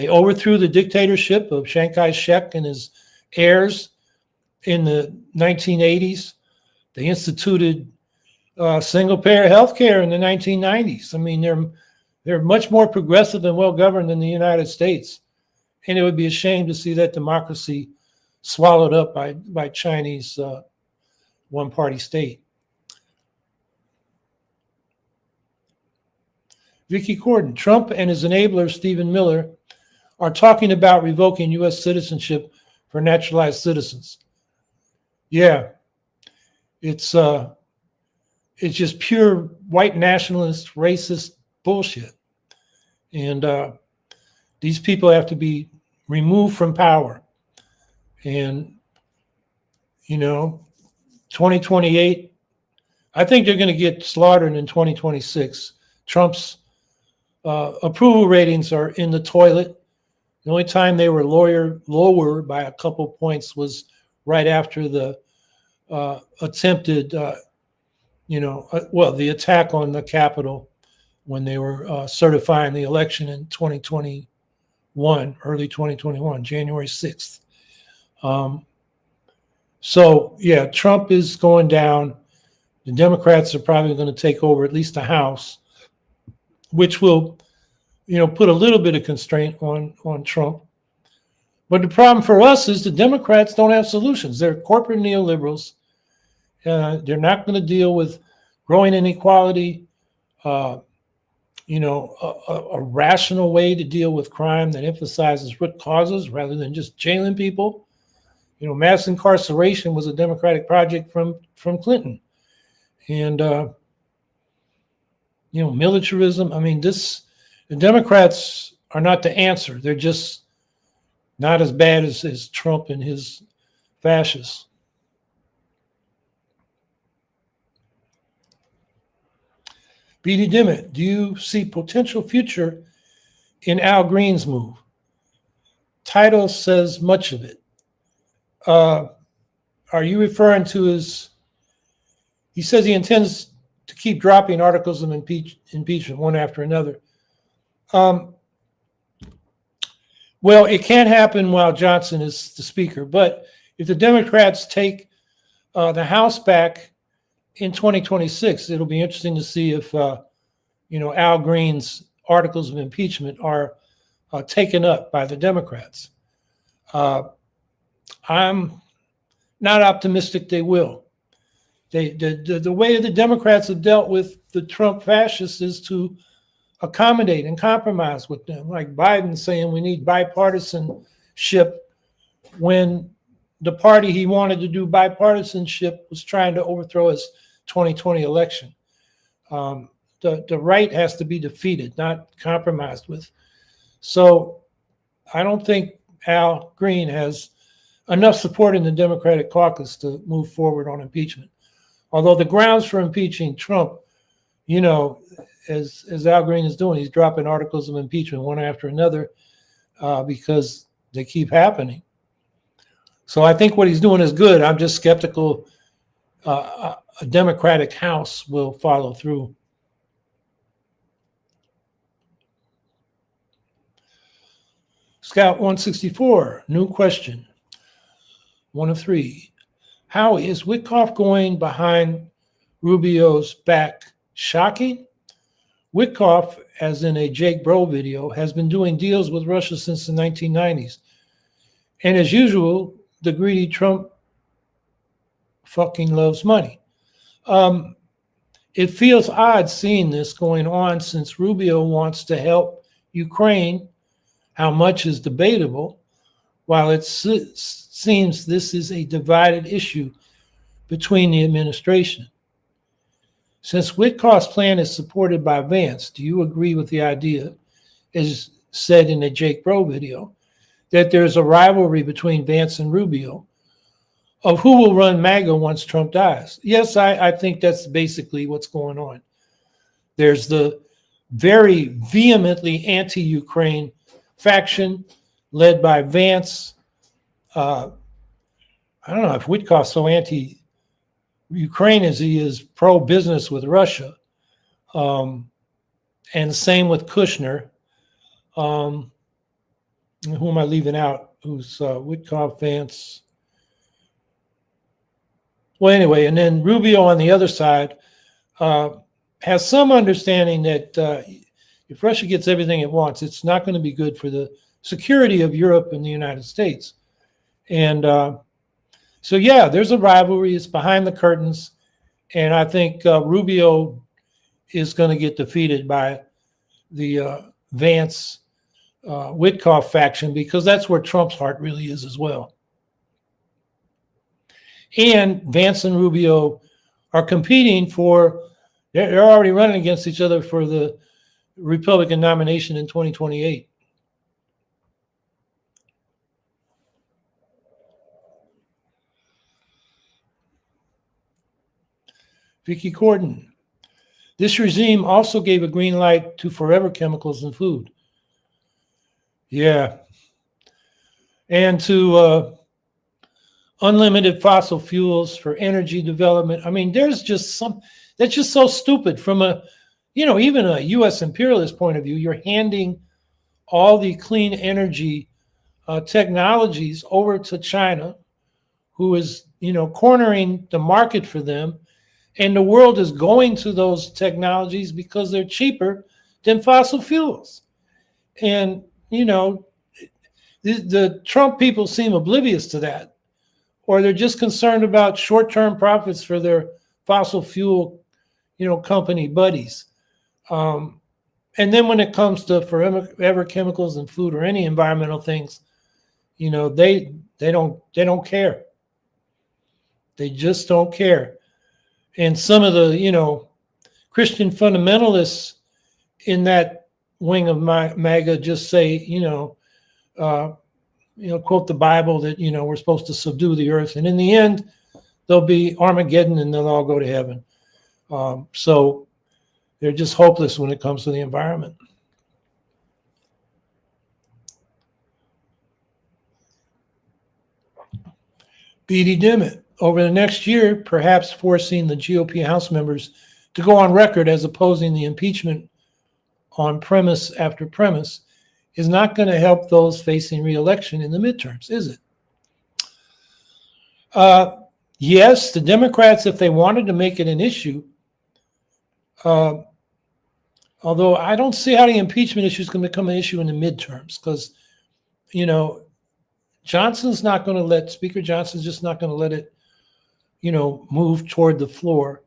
overthrew the dictatorship of Chiang Kai-shek and his heirs in the 1980s. They instituted single-payer health care in the 1990s. I mean, they're much more progressive and well-governed than the United States. And it would be a shame to see that democracy swallowed up by Chinese one-party state. Vicky Corden, Trump and his enabler, Stephen Miller, are talking about revoking U.S. citizenship for naturalized citizens. Yeah, it's just pure white nationalist, racist bullshit. And these people have to be removed from power. And, 2028, I think they're going to get slaughtered in 2026. Trump's approval ratings are in the toilet. The only time they were lower by a couple points was right after the attempted, the attack on the Capitol when they were certifying the election in 2021, early 2021, January 6th. So, yeah, Trump is going down. The Democrats are probably going to take over at least the House, which will, put a little bit of constraint on Trump. But the problem for us is the Democrats don't have solutions. They're corporate neoliberals. They're not going to deal with growing inequality, a rational way to deal with crime that emphasizes root causes rather than just jailing people. Mass incarceration was a Democratic project from Clinton. And, militarism. I mean, the Democrats are not the answer. They're just not as bad as Trump and his fascists. B.D. Dimmitt, do you see potential future in Al Green's move? Title says much of it. Are you referring to he says he intends to keep dropping articles of impeachment one after another. Well, it can't happen while Johnson is the speaker, but if the Democrats take the House back in 2026, it'll be interesting to see if, Al Green's articles of impeachment are taken up by the Democrats. I'm not optimistic they will. The way the Democrats have dealt with the Trump fascists is to accommodate and compromise with them, like Biden saying we need bipartisanship when the party he wanted to do bipartisanship was trying to overthrow his 2020 election. The right has to be defeated, not compromised with. So I don't think Al Green has enough support in the Democratic caucus to move forward on impeachment. Although the grounds for impeaching Trump, as Al Green is doing, he's dropping articles of impeachment one after another because they keep happening. So I think what he's doing is good. I'm just skeptical a Democratic House will follow through. Scout 164, new question. One of three. Howie, is Witkoff going behind Rubio's back shocking? Witkoff, as in a Jake Bro video, has been doing deals with Russia since the 1990s. And as usual, the greedy Trump fucking loves money. It feels odd seeing this going on since Rubio wants to help Ukraine. How much is debatable, while it seems this is a divided issue between the administration. Since Witkoff's plan is supported by Vance, do you agree with the idea, as said in the Jake Bro video, that there's a rivalry between Vance and Rubio of who will run MAGA once Trump dies? Yes, I think that's basically what's going on. There's the very vehemently anti-Ukraine faction led by Vance. I don't know if Witkoff's so anti-Ukraine as he is pro-business with Russia. And same with Kushner. Who am I leaving out? Who's Witkoff, Vance? Well, anyway, and then Rubio on the other side has some understanding that if Russia gets everything it wants, it's not going to be good for the security of Europe and the United States. And so, yeah, there's a rivalry. It's behind the curtains. And I think Rubio is going to get defeated by the Vance Witkoff faction, because that's where Trump's heart really is as well. And Vance and Rubio are competing they're already running against each other for the Republican nomination in 2028. Vicky Corden. This regime also gave a green light to forever chemicals in food. Yeah. And to unlimited fossil fuels for energy development. I mean, there's just that's just so stupid from even a U.S. imperialist point of view. You're handing all the clean energy technologies over to China, who is, cornering the market for them. And the world is going to those technologies because they're cheaper than fossil fuels. And, the Trump people seem oblivious to that, or they're just concerned about short-term profits for their fossil fuel, company buddies. And then when it comes to forever chemicals in food or any environmental things, they don't care. They just don't care. And some of the, Christian fundamentalists in that wing of MAGA just say, quote the Bible that, we're supposed to subdue the earth. And in the end, there'll be Armageddon and they'll all go to heaven. So they're just hopeless when it comes to the environment. B.D. Dimmitt. Over the next year, perhaps forcing the GOP House members to go on record as opposing the impeachment on premise after premise is not going to help those facing re-election in the midterms, is it? Yes, the Democrats, if they wanted to make it an issue, although I don't see how the impeachment issue is going to become an issue in the midterms, because, Speaker Johnson's just not going to let it, move toward the floor.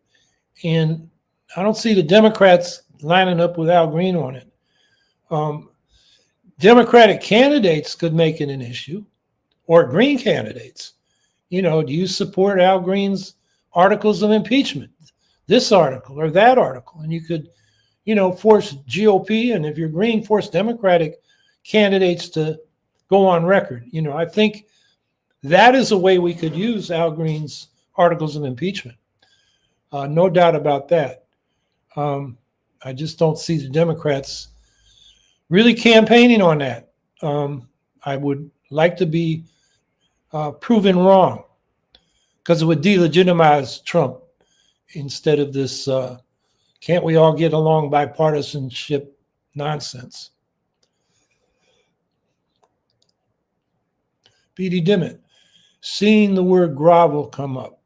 And I don't see the Democrats lining up with Al Green on it. Democratic candidates could make it an issue, or Green candidates. Do you support Al Green's articles of impeachment, this article or that article? And you could, force GOP, and if you're Green, force Democratic candidates to go on record. I think that is a way we could use Al Green's articles of impeachment. No doubt about that. I just don't see the Democrats really campaigning on that. I would like to be proven wrong, because it would delegitimize Trump instead of this can't we all get along bipartisanship nonsense. B.D. Dimmitt. seeing the word grovel come up.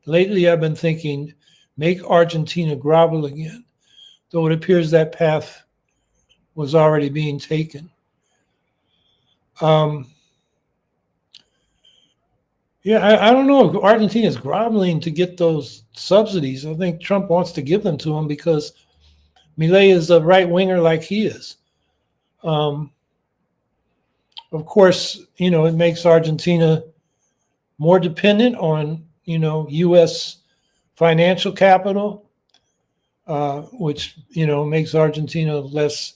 Lately, I've been thinking, make Argentina grovel again, though it appears that path was already being taken. Yeah, I don't know if Argentina is groveling to get those subsidies. I think Trump wants to give them to him because Milei is a right winger like he is. Of course, it makes Argentina more dependent on, U.S. financial capital, which, makes Argentina less,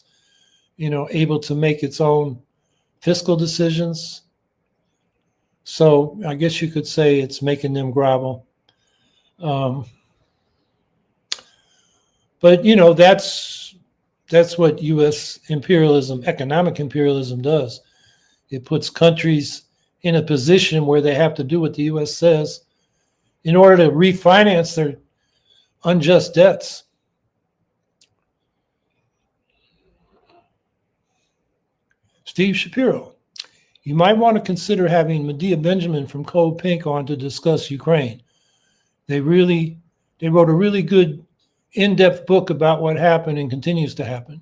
able to make its own fiscal decisions. So I guess you could say it's making them grovel. But that's what U.S. imperialism, economic imperialism does. It puts countries in a position where they have to do what the U.S. says in order to refinance their unjust debts. Steve Shapiro, you might want to consider having Medea Benjamin from Code Pink on to discuss Ukraine. They wrote a really good in-depth book about what happened and continues to happen.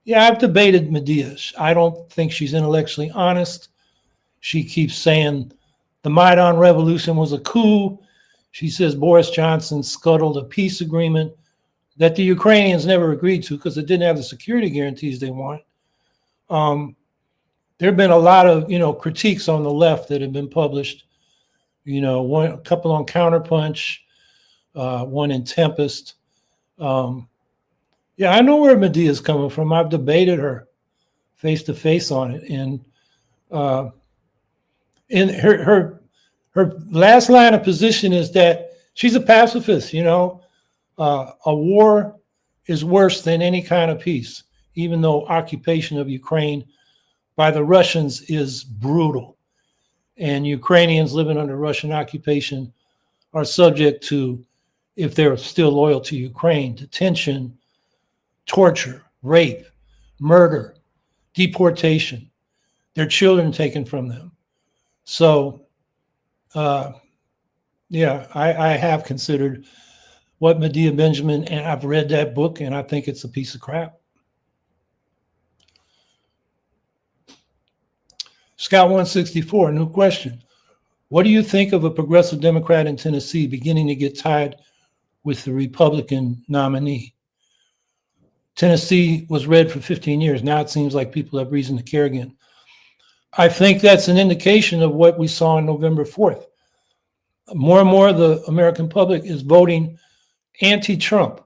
Yeah, I've debated Medea. I don't think she's intellectually honest. She keeps saying the Maidan Revolution was a coup. She says Boris Johnson scuttled a peace agreement that the Ukrainians never agreed to because it didn't have the security guarantees they want. There have been a lot of, critiques on the left that have been published. A couple on Counterpunch, one in Tempest. Yeah, I know where Medea is coming from. I've debated her face to face on it, and in her last line of position is that she's a pacifist. A war is worse than any kind of peace, even though occupation of Ukraine by the Russians is brutal, and Ukrainians living under Russian occupation are subject to, if they're still loyal to Ukraine, detention, torture, rape, murder, deportation, their children taken from them. So, yeah, I have considered what Medea Benjamin, and I've read that book, and I think it's a piece of crap. Scout 164, new question. What do you think of a progressive Democrat in Tennessee beginning to get tied with the Republican nominee? Tennessee was red for 15 years. Now it seems like people have reason to care again. I think that's an indication of what we saw on November 4th. More and more the American public is voting anti-Trump.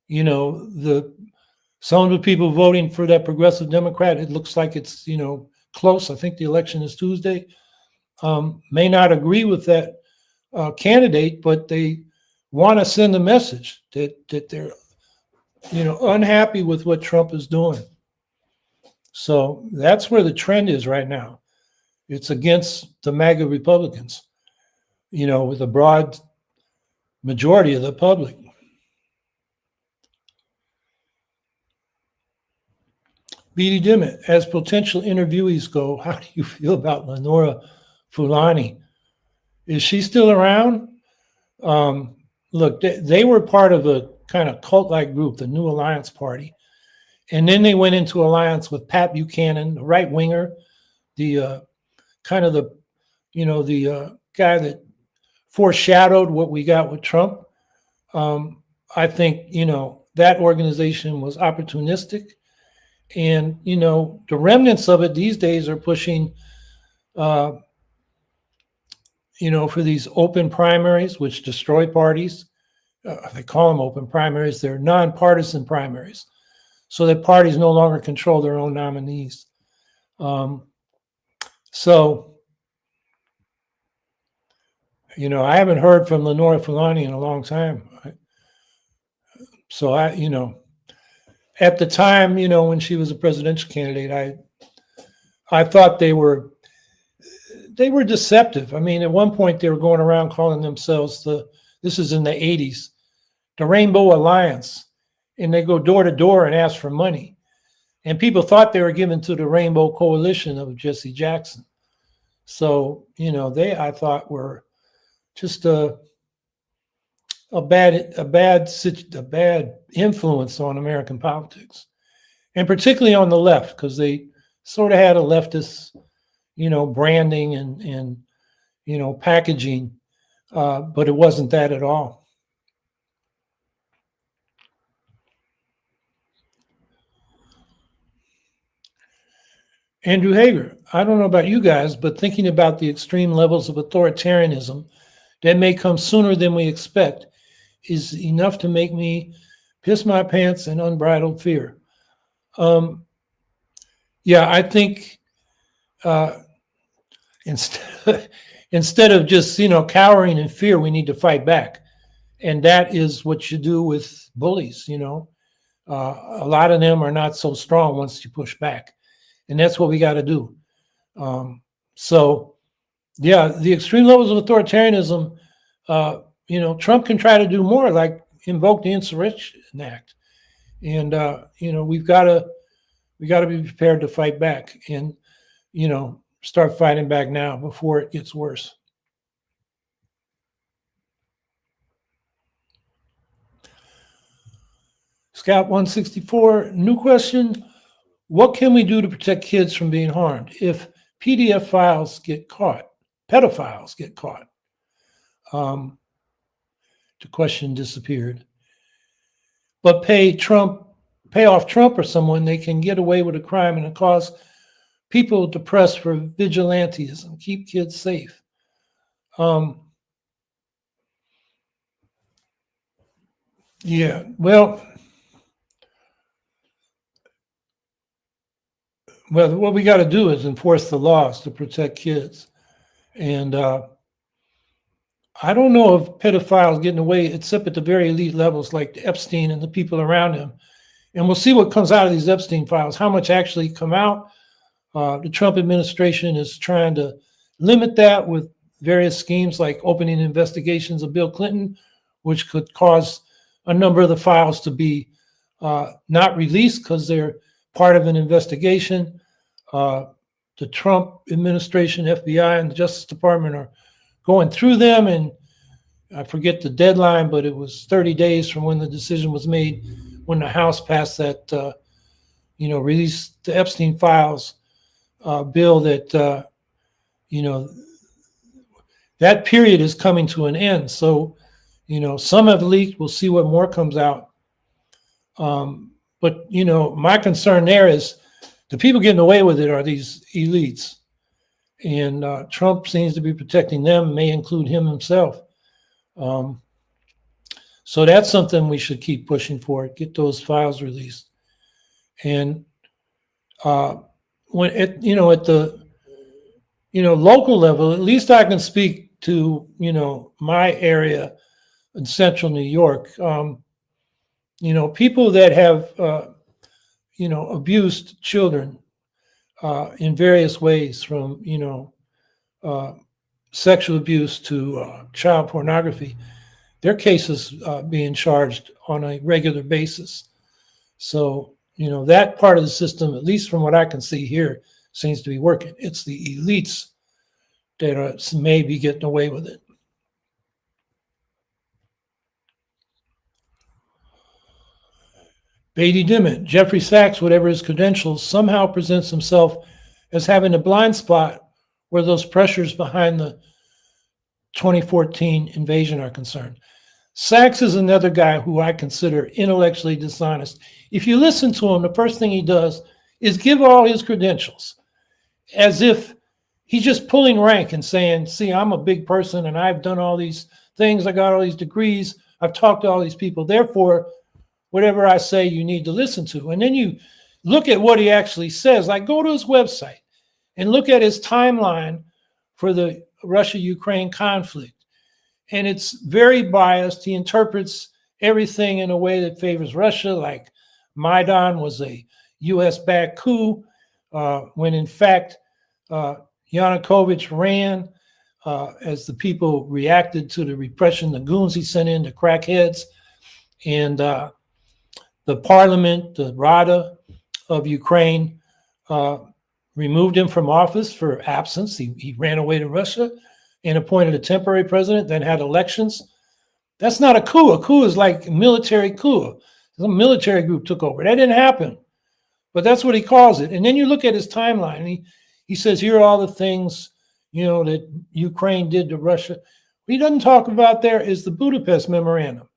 Some of the people voting for that progressive Democrat, it looks like it's, close. I think the election is Tuesday. May not agree with that candidate, but they want to send a message that they're, unhappy with what Trump is doing. So that's where the trend is right now. It's against the MAGA Republicans, with a broad majority of the public. B.D. Dimmitt, as potential interviewees go, how do you feel about Lenora Fulani? Is she still around? Look, they were part of a kind of cult-like group, the New Alliance Party. And then they went into alliance with Pat Buchanan, the right winger, the guy that foreshadowed what we got with Trump. I think, that organization was opportunistic. And, the remnants of it these days are pushing, for these open primaries, which destroy parties. They call them open primaries. They're nonpartisan primaries, so that parties no longer control their own nominees. So, I haven't heard from Lenora Fulani in a long time. So at the time, when she was a presidential candidate, I thought they were deceptive. I mean, at one point they were going around calling themselves this is in the 80s, the Rainbow Alliance, and they go door to door and ask for money. And people thought they were given to the Rainbow Coalition of Jesse Jackson. So, they, I thought, were just a bad influence on American politics, and particularly on the left, because they sort of had a leftist, branding and packaging, but it wasn't that at all. Andrew Hager, I don't know about you guys, but thinking about the extreme levels of authoritarianism that may come sooner than we expect is enough to make me piss my pants in unbridled fear. Yeah, I think instead instead of just cowering in fear, we need to fight back, and that is what you do with bullies. A lot of them are not so strong once you push back, and that's what we got to do. So, yeah, the extreme levels of authoritarianism. Trump can try to do more, like invoke the Insurrection Act, and we got to be prepared to fight back, and start fighting back now before it gets worse. Scout 164, new question. What can we do to protect kids from being harmed if PDF files get caught, pedophiles get caught? The question disappeared. But pay off Trump or someone, they can get away with a crime and cause people to press for vigilantism, keep kids safe. Yeah, well, what we got to do is enforce the laws to protect kids. And I don't know of pedophiles getting away, except at the very elite levels like Epstein and the people around him. And we'll see what comes out of these Epstein files, how much actually come out. The Trump administration is trying to limit that with various schemes like opening investigations of Bill Clinton, which could cause a number of the files to be not released because they're part of an investigation. The Trump administration, FBI, and the Justice Department are going through them, and I forget the deadline, but it was 30 days from when the decision was made when the House passed that, release the Epstein files bill that, that period is coming to an end. So, some have leaked. We'll see what more comes out. But, my concern there is the people getting away with it are these elites. And Trump seems to be protecting them, may include him himself. So that's something we should keep pushing for, get those files released. And when at the local level, at least I can speak to my area in central New York. People that have abused children in various ways, from sexual abuse to child pornography, their cases being charged on a regular basis. So that part of the system, at least from what I can see here, seems to be working. It's the elites that are maybe getting away with it. Beatty Dimmitt, Jeffrey Sachs, whatever his credentials, somehow presents himself as having a blind spot where those pressures behind the 2014 invasion are concerned. Sachs is another guy who I consider intellectually dishonest. If you listen to him, the first thing he does is give all his credentials as if he's just pulling rank and saying, see, I'm a big person and I've done all these things. I got all these degrees. I've talked to all these people. Therefore, whatever I say, you need to listen to. And then you look at what he actually says. Like, go to his website and look at his timeline for the Russia-Ukraine conflict. And it's very biased. He interprets everything in a way that favors Russia, like Maidan was a US-backed coup, when in fact Yanukovych ran as the people reacted to the repression, the goons he sent in, the crackheads, and the parliament, the Rada of Ukraine, removed him from office for absence. He ran away to Russia and appointed a temporary president, then had elections. That's not a coup. A coup is like a military coup. Some military group took over. That didn't happen, but that's what he calls it. And then you look at his timeline. And he says, here are all the things, that Ukraine did to Russia. What he doesn't talk about there is the Budapest Memorandum,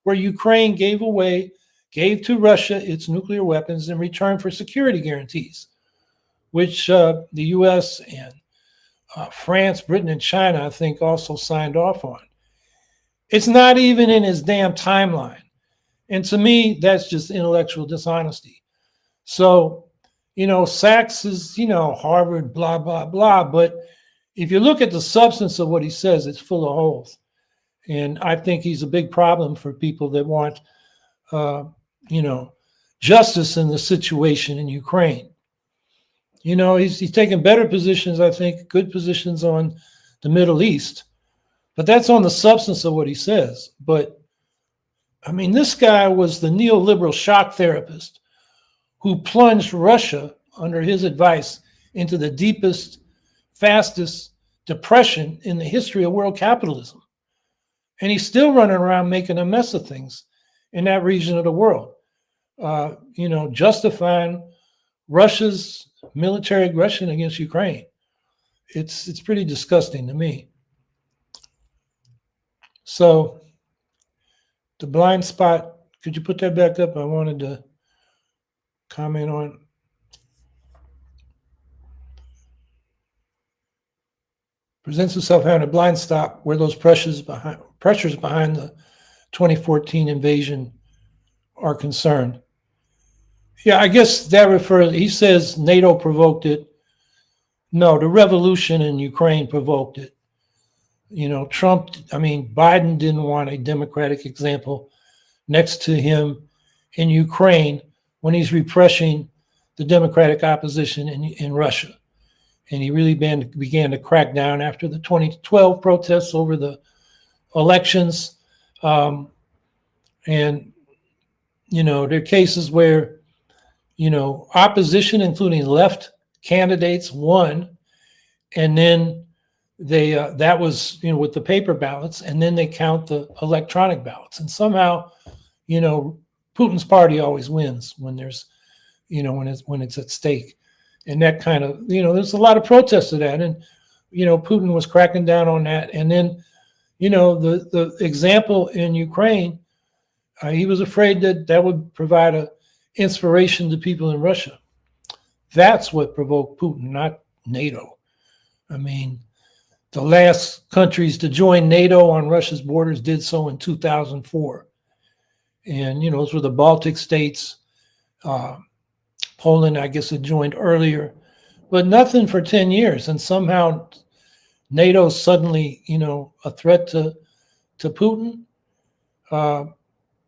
where Ukraine gave to Russia its nuclear weapons in return for security guarantees, which the U.S. and France, Britain, and China, I think, also signed off on. It's not even in his damn timeline. And to me, that's just intellectual dishonesty. So, Sachs is, Harvard, blah, blah, blah. But if you look at the substance of what he says, it's full of holes. And I think he's a big problem for people that want, justice in the situation in Ukraine. He's taken better positions, I think, good positions on the Middle East. But that's on the substance of what he says. But, this guy was the neoliberal shock therapist who plunged Russia, under his advice, into the deepest, fastest depression in the history of world capitalism. And he's still running around making a mess of things in that region of the world, justifying Russia's military aggression against Ukraine. It's pretty disgusting to me. So the blind spot, could you put that back up? I wanted to comment on. Presents itself having a blind spot where those pressures behind the 2014 invasion are concerned. Yeah, I guess that refers, he says NATO provoked it. No, the revolution in Ukraine provoked it. Biden didn't want a democratic example next to him in Ukraine when he's repressing the democratic opposition in Russia. And he really began to crack down after the 2012 protests over the elections. There are cases where, opposition, including left candidates, won, and then they that was with the paper ballots, and then they count the electronic ballots, and somehow Putin's party always wins when there's when it's at stake. And that kind of there's a lot of protests to that, and Putin was cracking down on that. And then the example in Ukraine, he was afraid that would provide a inspiration to people in Russia. That's what provoked Putin, not NATO. The last countries to join NATO on Russia's borders did so in 2004. And, those were the Baltic states. Poland, I guess, had joined earlier, but nothing for 10 years. And somehow NATO's suddenly, a threat to Putin.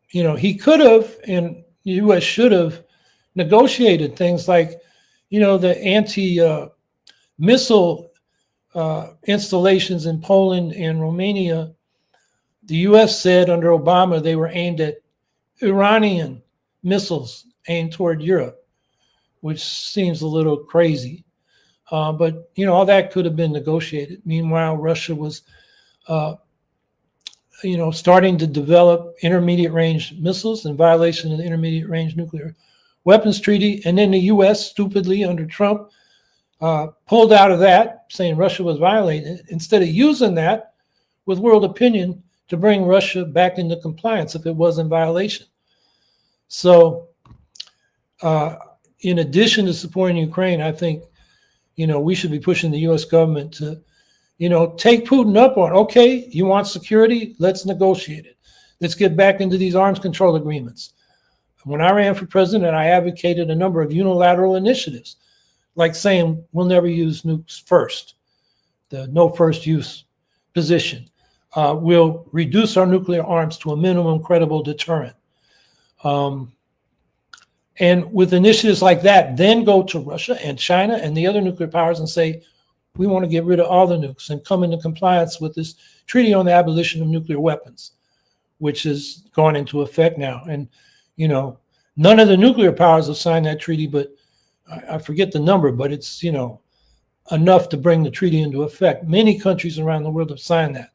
He could have, and the U.S. should have, negotiated things like, the anti-missile installations in Poland and Romania. The U.S. said under Obama they were aimed at Iranian missiles aimed toward Europe, which seems a little crazy. But, all that could have been negotiated. Meanwhile, Russia was, starting to develop intermediate range missiles in violation of the Intermediate Range Nuclear Weapons Treaty. And then the U.S. stupidly under Trump pulled out of that, saying Russia was violating it, instead of using that with world opinion to bring Russia back into compliance if it was in violation. So in addition to supporting Ukraine, I think, we should be pushing the U.S. government to, take Putin up on, okay, you want security? Let's negotiate it. Let's get back into these arms control agreements. When I ran for president, I advocated a number of unilateral initiatives, like saying we'll never use nukes first, the no first use position. We'll reduce our nuclear arms to a minimum credible deterrent. And with initiatives like that, then go to Russia and China and the other nuclear powers and say, we want to get rid of all the nukes and come into compliance with this treaty on the abolition of nuclear weapons, which has gone into effect now. And, none of the nuclear powers have signed that treaty, but, I forget the number, but it's, enough to bring the treaty into effect. Many countries around the world have signed that.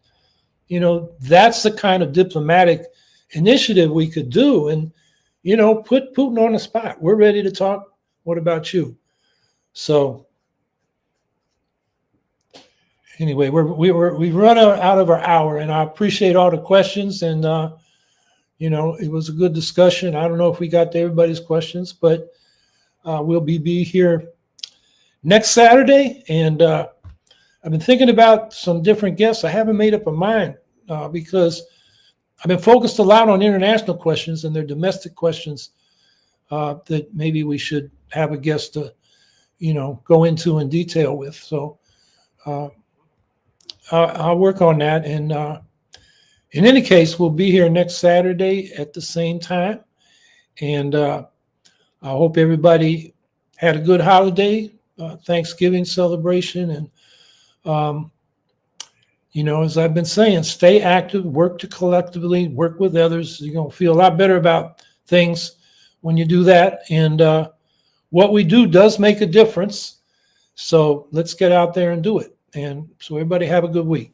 That's the kind of diplomatic initiative we could do, and put Putin on the spot. We're ready to talk. What about you? So anyway, we've run out of our hour, and I appreciate all the questions, and it was a good discussion. I don't know if we got to everybody's questions, but we'll be here next Saturday, and I've been thinking about some different guests. I haven't made up a mind because I've been focused a lot on international questions, and they're domestic questions that maybe we should have a guest to, go into in detail with. So I'll work on that. And in any case, we'll be here next Saturday at the same time. And I hope everybody had a good holiday, Thanksgiving celebration. And, as I've been saying, stay active, work to collectively, work with others. You're going to feel a lot better about things when you do that. And what we do does make a difference. So let's get out there and do it. And so everybody have a good week.